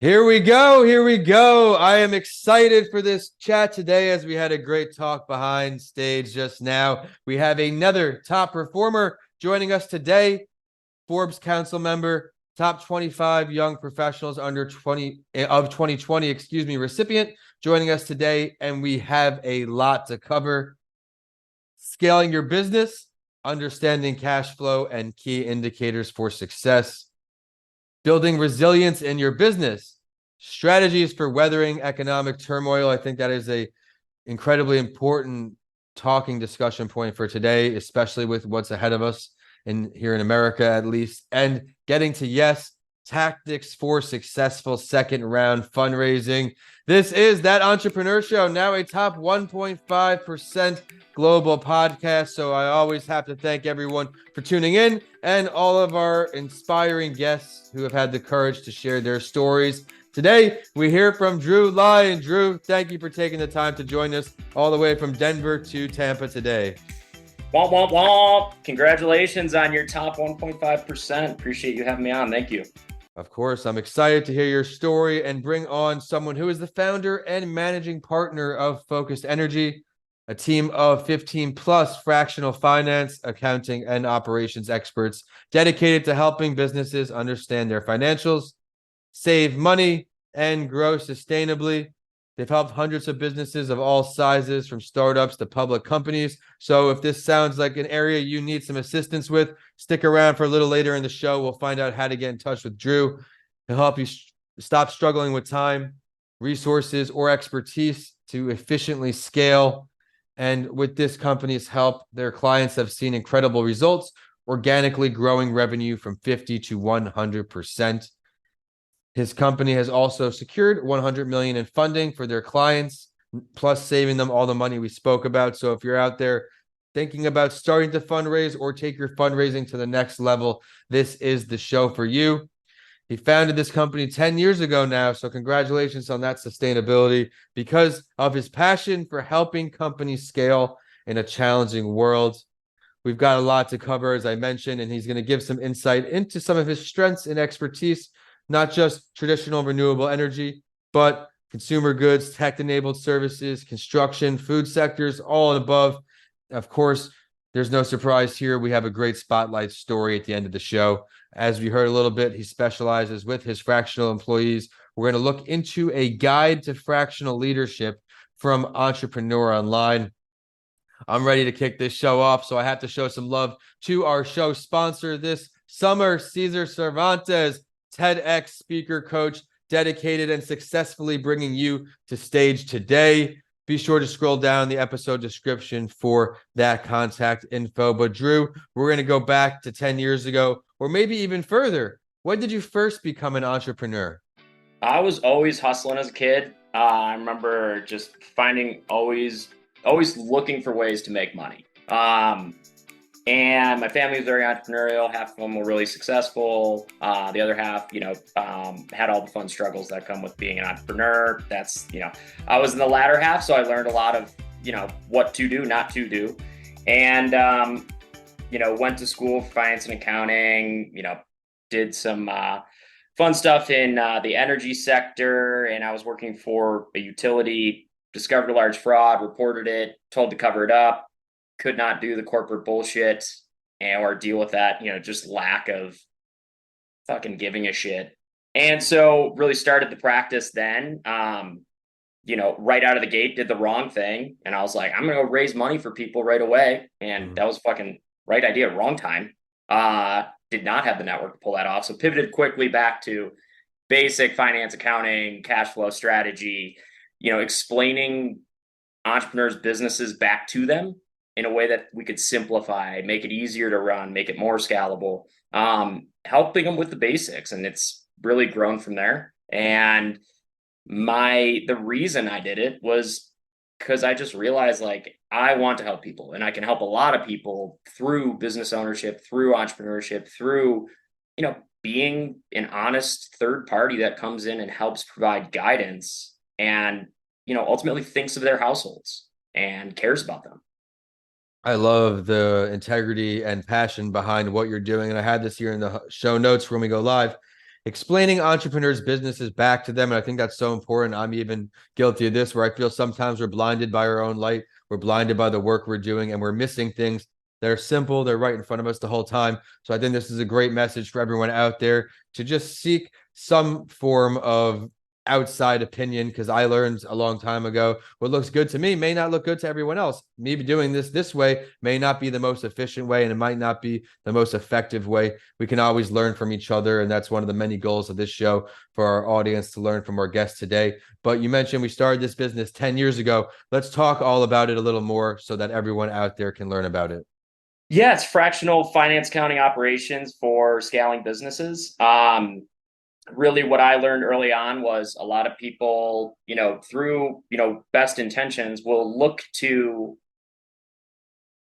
Here we go. Here we go. I am excited for this chat today as we had a great talk behind stage just now. We have another top performer joining us today, Forbes Council member, top 25 young professionals under 20 of 2020, recipient joining us today. And we have a lot to cover. Scaling your business, understanding cash flow and key indicators for success, building resilience in your business, strategies for weathering economic turmoil. I think that is a incredibly important talking discussion point for today, especially with what's ahead of us here in America, at least, and getting to tactics for successful second round fundraising. This is That Entrepreneur Show, now a top 1.5% global podcast. So I always have to thank everyone for tuning in and all of our inspiring guests who have had the courage to share their stories. Today, we hear from Drew Lyon. Drew, thank you for taking the time to join us all the way from Denver to Tampa today. Womp, womp, womp. Congratulations on your top 1.5%. Appreciate you having me on. Thank you. Of course, I'm excited to hear your story and bring on someone who is the founder and managing partner of Focused Energy, a team of 15 plus fractional finance, accounting, and operations experts dedicated to helping businesses understand their financials, save money, and grow sustainably. They've helped hundreds of businesses of all sizes, from startups to public companies. So if this sounds like an area you need some assistance with, stick around for a little later in the show. We'll find out how to get in touch with Drew. He'll help you stop struggling with time, resources, or expertise to efficiently scale. And with this company's help, their clients have seen incredible results, organically growing revenue from 50 to 100%. His company has also secured $100 million in funding for their clients, plus saving them all the money we spoke about. So if you're out there thinking about starting to fundraise or take your fundraising to the next level, this is the show for you. He founded this company 10 years ago now, so congratulations on that sustainability because of his passion for helping companies scale in a challenging world. We've got a lot to cover, as I mentioned, and he's going to give some insight into some of his strengths and expertise, not just traditional renewable energy, but consumer goods, tech-enabled services, construction, food sectors, all and above. Of course, there's no surprise here. We have a great spotlight story at the end of the show. As we heard a little bit, he specializes with his fractional employees. We're going to look into a guide to fractional leadership from Entrepreneur Online. I'm ready to kick this show off, so I have to show some love to our show sponsor this summer, Cesar Cervantes, TEDx speaker coach, dedicated and successfully bringing you to stage today. Be sure to scroll down the episode description for that contact info. But Drew, we're going to go back to 10 years ago, or maybe even further. When did you first become an entrepreneur? I was always hustling as a kid. I remember just finding always looking for ways to make money. And my family was very entrepreneurial. Half of them were really successful. The other half, had all the fun struggles that come with being an entrepreneur. I was in the latter half, so I learned a lot of, what to do, not to do. And, went to school for finance and accounting, did some fun stuff in the energy sector. And I was working for a utility, discovered a large fraud, reported it, told to cover it up. Could not do the corporate bullshit or deal with that, just lack of fucking giving a shit. And so really started the practice then, right out of the gate, did the wrong thing. And I was like, I'm going to go raise money for people right away. And that was fucking right idea, wrong time. Did not have the network to pull that off. So pivoted quickly back to basic finance, accounting, cash flow strategy, explaining entrepreneurs' businesses back to them in a way that we could simplify, make it easier to run, make it more scalable, helping them with the basics. And it's really grown from there. And the reason I did it was because I just realized I want to help people, and I can help a lot of people through business ownership, through entrepreneurship, through, being an honest third party that comes in and helps provide guidance and, ultimately thinks of their households and cares about them. I love the integrity and passion behind what you're doing. And I had this here in the show notes when we go live. explaining entrepreneurs' businesses back to them. And I think that's so important. I'm even guilty of this, where I feel sometimes we're blinded by our own light. We're blinded by the work we're doing, and we're missing things that are simple. They're right in front of us the whole time. So I think this is a great message for everyone out there to just seek some form of outside opinion, because I learned a long time ago what looks good to me may not look good to everyone else. Me doing this way may not be the most efficient way, and it might not be the most effective way. We can always learn from each other, and that's one of the many goals of this show, for our audience to learn from our guests today. But you mentioned we started this business 10 years ago. Let's talk all about it a little more so that everyone out there can learn about it. Yeah, it's fractional finance accounting operations for scaling businesses. Really what I learned early on was a lot of people, through, best intentions, will look to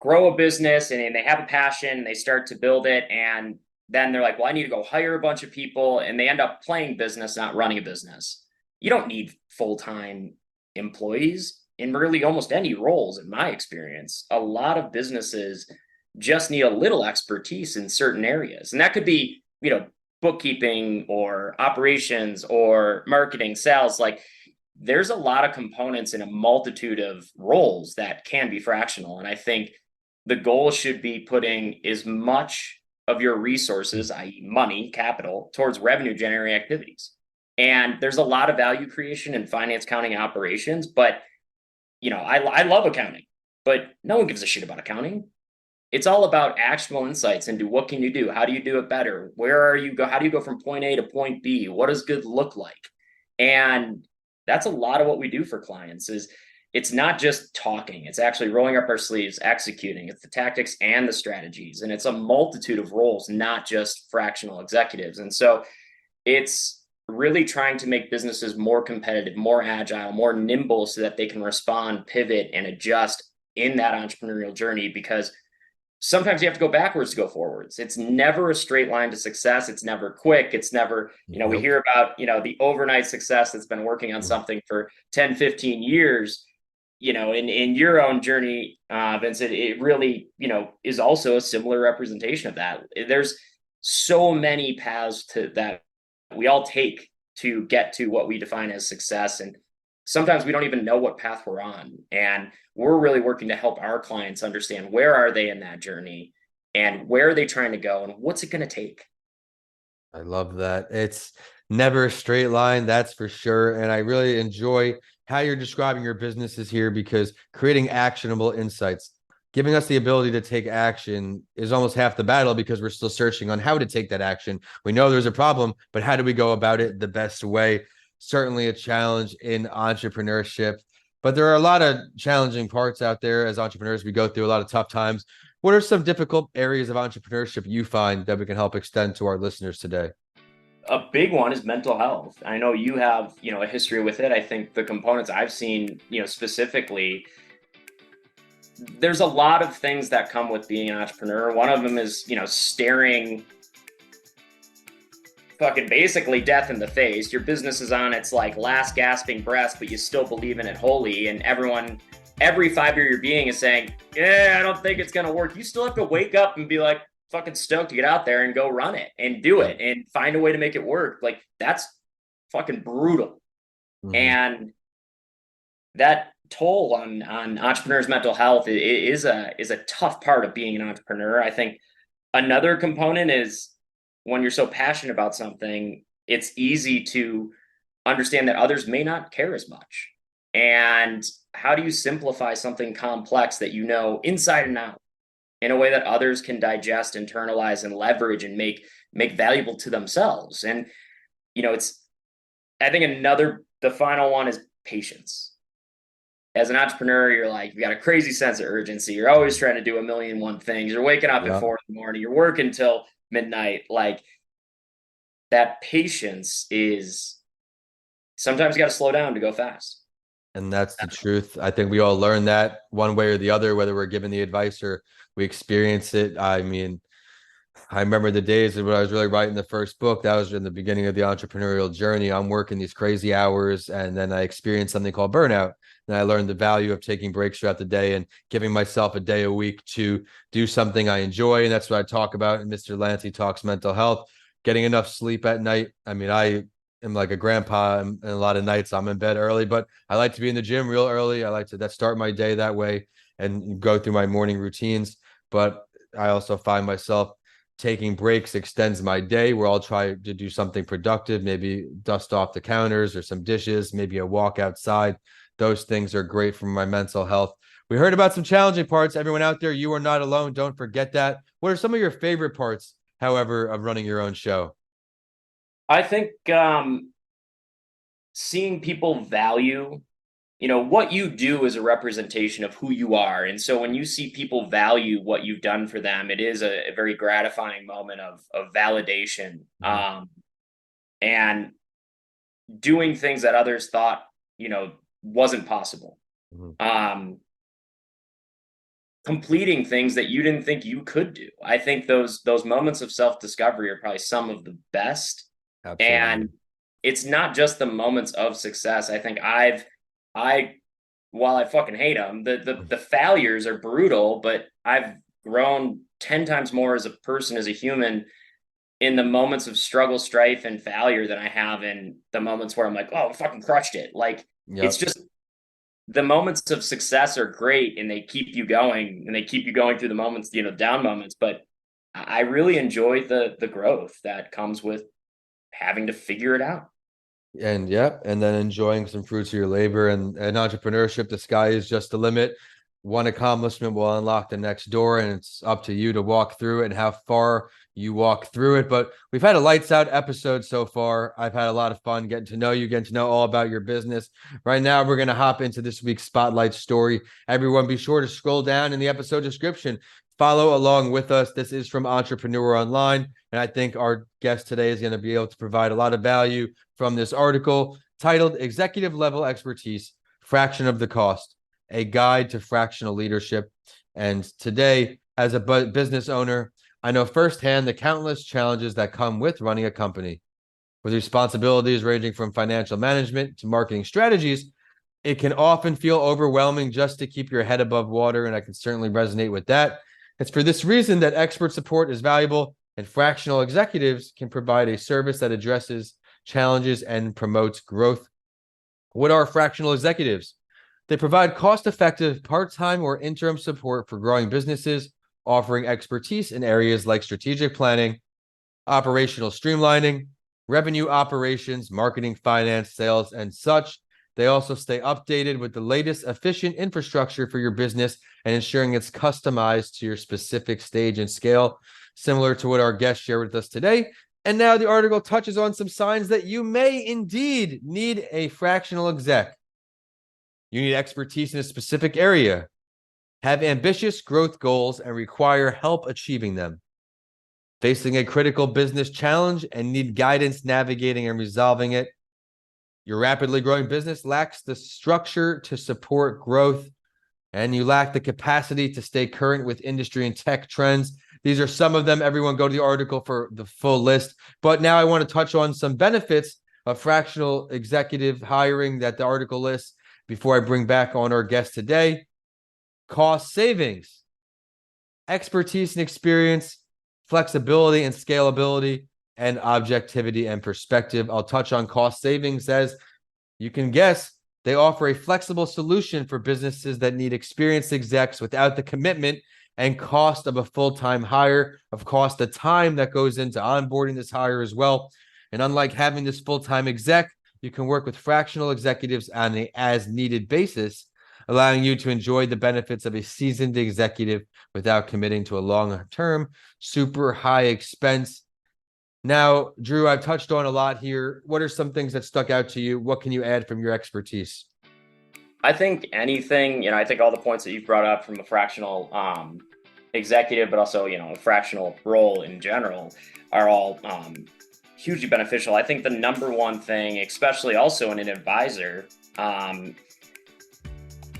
grow a business, and they have a passion and they start to build it. And then they're like, well, I need to go hire a bunch of people. And they end up playing business, not running a business. You don't need full-time employees in really almost any roles, in my experience. A lot of businesses just need a little expertise in certain areas. And that could be, bookkeeping or operations or marketing, sales. Like, there's a lot of components in a multitude of roles that can be fractional. And I think the goal should be putting as much of your resources, i.e. money, capital, towards revenue generating activities. And there's a lot of value creation in finance, accounting, operations. But, I love accounting, but no one gives a shit about accounting. It's all about actionable insights into what can you do? How do you do it better? Where are you go? How do you go from point A to point B? What does good look like? And that's a lot of what we do for clients. It's not just talking. It's actually rolling up our sleeves, executing. It's the tactics and the strategies. And it's a multitude of roles, not just fractional executives. And so it's really trying to make businesses more competitive, more agile, more nimble, so that they can respond, pivot, and adjust in that entrepreneurial journey, because sometimes you have to go backwards to go forwards. It's never a straight line to success. It's never quick. It's never, we hear about, the overnight success that's been working on something for 10, 15 years, in your own journey, Vincent, it really, is also a similar representation of that. There's so many paths to that we all take to get to what we define as success. And sometimes we don't even know what path we're on. And we're really working to help our clients understand where are they in that journey and where are they trying to go and what's it going to take. I love that. It's never a straight line, that's for sure. And I really enjoy how you're describing your businesses here, because creating actionable insights, giving us the ability to take action, is almost half the battle, because we're still searching on how to take that action. We know there's a problem, but how do we go about it the best way? Certainly a challenge in entrepreneurship, but there are a lot of challenging parts out there. As entrepreneurs, we go through a lot of tough times. What are some difficult areas of entrepreneurship you find that we can help extend to our listeners today? A big one is mental health. I know you have, a history with it. I think the components I've seen, specifically, there's a lot of things that come with being an entrepreneur. One of them is, staring fucking basically death in the face. Your business is on its like last gasping breath, but you still believe in it wholly. And every fiber you're being is saying, yeah, I don't think it's going to work. You still have to wake up and be like fucking stoked to get out there and go run it and do it and find a way to make it work. Like, that's fucking brutal. Mm-hmm. And that toll on entrepreneurs' mental health is a tough part of being an entrepreneur. I think another component is, when you're so passionate about something, it's easy to understand that others may not care as much. And how do you simplify something complex that you know inside and out in a way that others can digest, internalize, and leverage and make valuable to themselves? And, I think the final one is patience. As an entrepreneur, you're like, you got a crazy sense of urgency. You're always trying to do a million and one things. You're waking up at 4 a.m. You're working till midnight. Like, that patience is sometimes you got to slow down to go fast. And that's the truth. I think we all learn that one way or the other, whether we're given the advice or we experience it. I mean, I remember the days when I was really writing the first book. That was in the beginning of the entrepreneurial journey. I'm working these crazy hours, and then I experienced something called burnout. And I learned the value of taking breaks throughout the day and giving myself a day a week to do something I enjoy. And that's what I talk about in Mr. Lanty Talks Mental Health. getting enough sleep at night. I mean, I am like a grandpa, and a lot of nights I'm in bed early, but I like to be in the gym real early. I like to start my day that way and go through my morning routines. But I also find myself taking breaks extends my day, where I'll try to do something productive, maybe dust off the counters or some dishes, maybe a walk outside. Those things are great for my mental health. We heard about some challenging parts. Everyone out there, you are not alone. Don't forget that. What are some of your favorite parts, however, of running your own show? I think seeing people value, what you do is a representation of who you are. And so when you see people value what you've done for them, it is a very gratifying moment of validation. And doing things that others thought, wasn't possible. Mhm. Completing things that you didn't think you could do. I think those moments of self-discovery are probably some of the best. Absolutely. And it's not just the moments of success. I think I while I fucking hate them, the failures are brutal, but I've grown 10 times more as a person, as a human, in the moments of struggle, strife, and failure than I have in the moments where I'm like, oh, I fucking crushed it. Like, it's Yep. just the moments of success are great, and they keep you going, and they keep you going through the moments, down moments. But I really enjoy the growth that comes with having to figure it out. And yep, and then enjoying some fruits of your labor, and entrepreneurship, the sky is just the limit. One accomplishment will unlock the next door, and it's up to you to walk through it and how far you walk through it. But we've had a lights out episode so far. I've had a lot of fun getting to know you, getting to know all about your business. Right now, we're going to hop into this week's spotlight story. Everyone, be sure to scroll down in the episode description. Follow along with us. This is from Entrepreneur Online, and I think our guest today is going to be able to provide a lot of value from this article titled Executive Level Expertise, Fraction of the Cost, a Guide to Fractional Leadership. And today, as a business owner, I know firsthand the countless challenges that come with running a company. With responsibilities ranging from financial management to marketing strategies, it can often feel overwhelming just to keep your head above water, and I can certainly resonate with that. It's for this reason that expert support is valuable, and fractional executives can provide a service that addresses challenges and promotes growth. What are fractional executives? They provide cost-effective part-time or interim support for growing businesses, offering expertise in areas like strategic planning, operational streamlining, revenue operations, marketing, finance, sales, and such. They also stay updated with the latest efficient infrastructure for your business and ensuring it's customized to your specific stage and scale, similar to what our guest shared with us today. And now the article touches on some signs that you may indeed need a fractional exec. You need expertise in a specific area, have ambitious growth goals, and require help achieving them. Facing a critical business challenge and need guidance navigating and resolving it. Your rapidly growing business lacks the structure to support growth, and you lack the capacity to stay current with industry and tech trends. These are some of them. Everyone go to the article for the full list. But now I want to touch on some benefits of fractional executive hiring that the article lists before I bring back on our guest today. Cost savings, expertise and experience, flexibility and scalability, and objectivity and perspective. I'll touch on cost savings. As you can guess, they offer a flexible solution for businesses that need experienced execs without the commitment and cost of a full-time hire. Of course, the time that goes into onboarding this hire as well. And unlike having this full-time exec, you can work with fractional executives on an as-needed basis, allowing you to enjoy the benefits of a seasoned executive without committing to a long-term, super high expense. Now, Drew, I've touched on a lot here. What are some things that stuck out to you? What can you add from your expertise? I think anything, I think all the points that you've brought up from a fractional executive, but also, a fractional role in general, are all hugely beneficial. I think the number one thing, especially also in an advisor,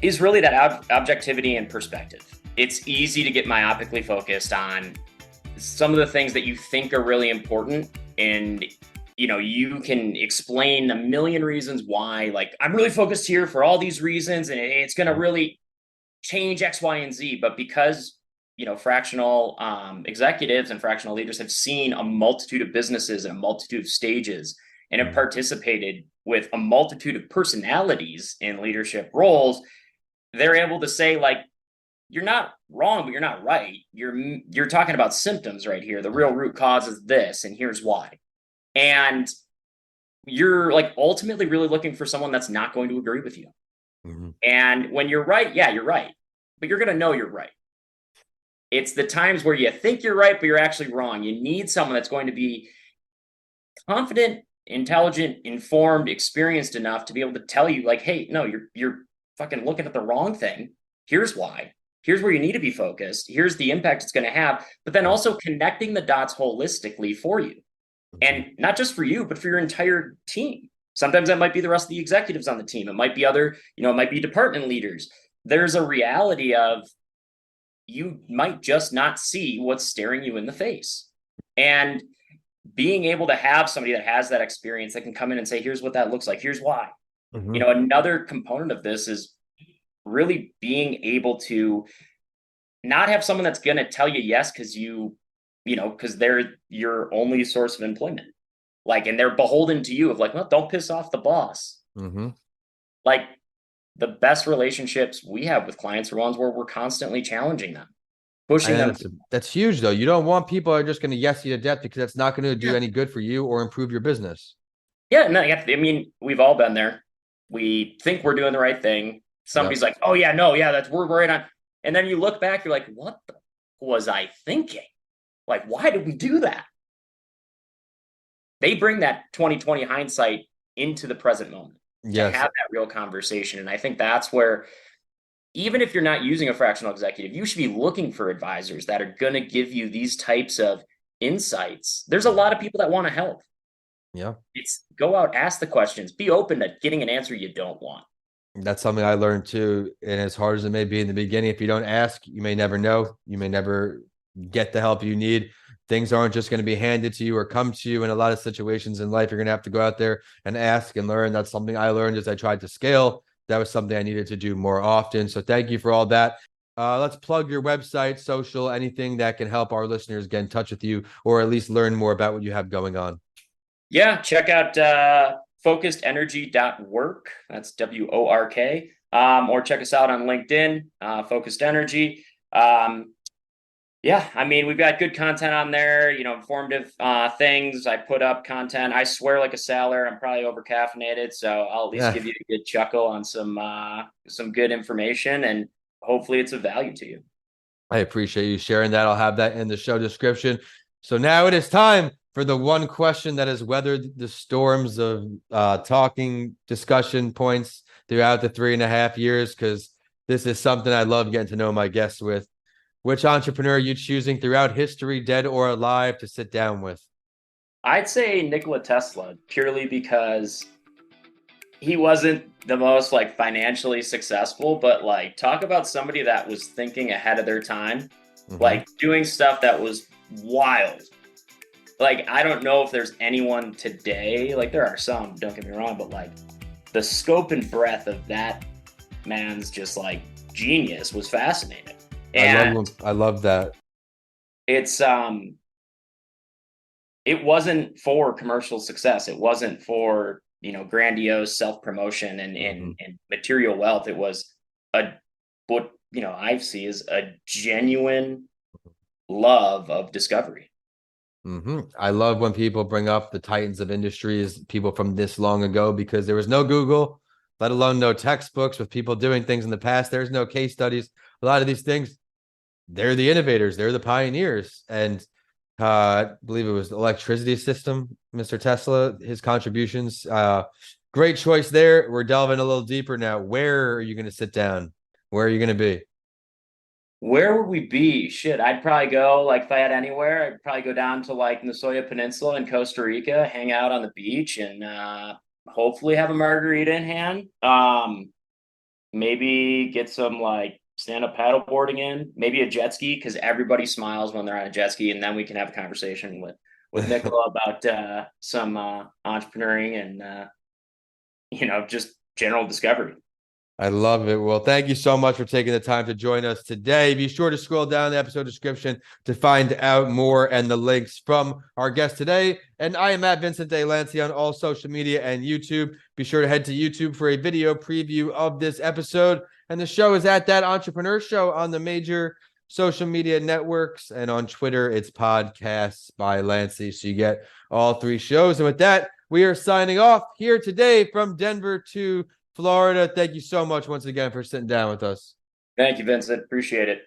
is really that objectivity and perspective. It's easy to get myopically focused on some of the things that you think are really important, and you can explain a million reasons why, like, I'm really focused here for all these reasons, and it's going to really change X, Y, and Z. But because fractional executives and fractional leaders have seen a multitude of businesses and a multitude of stages and have participated with a multitude of personalities in leadership roles. They're able to say, like, you're not wrong, but you're not right. You're talking about symptoms right here. The real root cause is this, and here's why. And you're like ultimately really looking for someone that's not going to agree with you. And when you're right, yeah, you're right, but you're going to know you're right. It's the times where you think you're right, but you're actually wrong. You need someone that's going to be confident, intelligent, informed, experienced enough to be able to tell you, like, hey, no, you're fucking looking at the wrong thing. Here's why. Here's where you need to be focused. Here's the impact it's going to have. But then also connecting the dots holistically for you. And not just for you, but for your entire team. Sometimes that might be the rest of the executives on the team. It might be other, it might be department leaders. There's a reality of you might just not see what's staring you in the face. And being able to have somebody that has that experience that can come in and say, here's what that looks like. Here's why. Another component of this is really being able to not have someone that's going to tell you yes because because they're your only source of employment. Like, and they're beholden to you of like, well, don't piss off the boss. Like, the best relationships we have with clients are ones where we're constantly challenging them, pushing them. That's huge, though. You don't want people who are just going to yes you to death, because that's not going to do any good for you or improve your business. Yeah, no, I mean, we've all been there. We think we're doing the right thing. Somebody's like, oh yeah, no, yeah, we're right on. And then you look back, you're like, what was I thinking? Like, why did we do that? They bring that 2020 hindsight into the present moment to have that real conversation. And I think that's where, even if you're not using a fractional executive, you should be looking for advisors that are going to give you these types of insights. There's a lot of people that want to help. Yeah. It's go out, ask the questions, be open to getting an answer you don't want. That's something I learned too. And as hard as it may be in the beginning, if you don't ask, you may never know. You may never get the help you need. Things aren't just going to be handed to you or come to you. In a lot of situations in life, you're going to have to go out there and ask and learn. That's something I learned as I tried to scale. That was something I needed to do more often. So thank you for all that. Let's plug your website, social, anything that can help our listeners get in touch with you, or at least learn more about what you have going on. Yeah, check out focusedenergy.work. That's WORK. Or check us out on LinkedIn, Focused Energy. Yeah, I mean, we've got good content on there, informative things. I put up content. I swear like a sailor. I'm probably over caffeinated, so I'll at least give you a good chuckle on some good information, and hopefully it's of value to you. I appreciate you sharing that. I'll have that in the show description. So now it is time for the one question that has weathered the storms of talking discussion points throughout the 3.5 years, because this is something I love getting to know my guests with. Which entrepreneur are you choosing throughout history, dead or alive, to sit down with? I'd say Nikola Tesla, purely because he wasn't the most like financially successful, but like talk about somebody that was thinking ahead of their time, like doing stuff that was wild. Like, I don't know if there's anyone today, like there are some, don't get me wrong, but like the scope and breadth of that man's just like genius was fascinating. And I love that. It's it wasn't for commercial success. It wasn't for grandiose self-promotion and material wealth. It was what I see as a genuine love of discovery. I love when people bring up the titans of industries, people from this long ago, because there was no Google, let alone no textbooks with people doing things in the past. There's no case studies. A lot of these things, they're the innovators, they're the pioneers. And I believe it was the electricity system, Mr. Tesla, his contributions. Great choice there. We're delving a little deeper now. Where are you going to sit down? Where are you going to be? Where would we be? Shit, I'd probably go, like, if I had anywhere, I'd probably go down to like Nicoya Peninsula in Costa Rica, hang out on the beach, and hopefully have a margarita in hand. Maybe get some like stand-up paddleboarding in, maybe a jet ski, because everybody smiles when they're on a jet ski, and then we can have a conversation with Nikola about some entrepreneuring and just general discovery. I love it. Well, thank you so much for taking the time to join us today. Be sure to scroll down the episode description to find out more and the links from our guest today. And I am at Vincent De Lancey on all social media and YouTube. Be sure to head to YouTube for a video preview of this episode. And the show is at That Entrepreneur Show on the major social media networks. And on Twitter, it's Podcasts by Lancey. So you get all three shows. And with that, we are signing off here today from Denver to Florida. Thank you so much once again for sitting down with us. Thank you, Vincent. Appreciate it.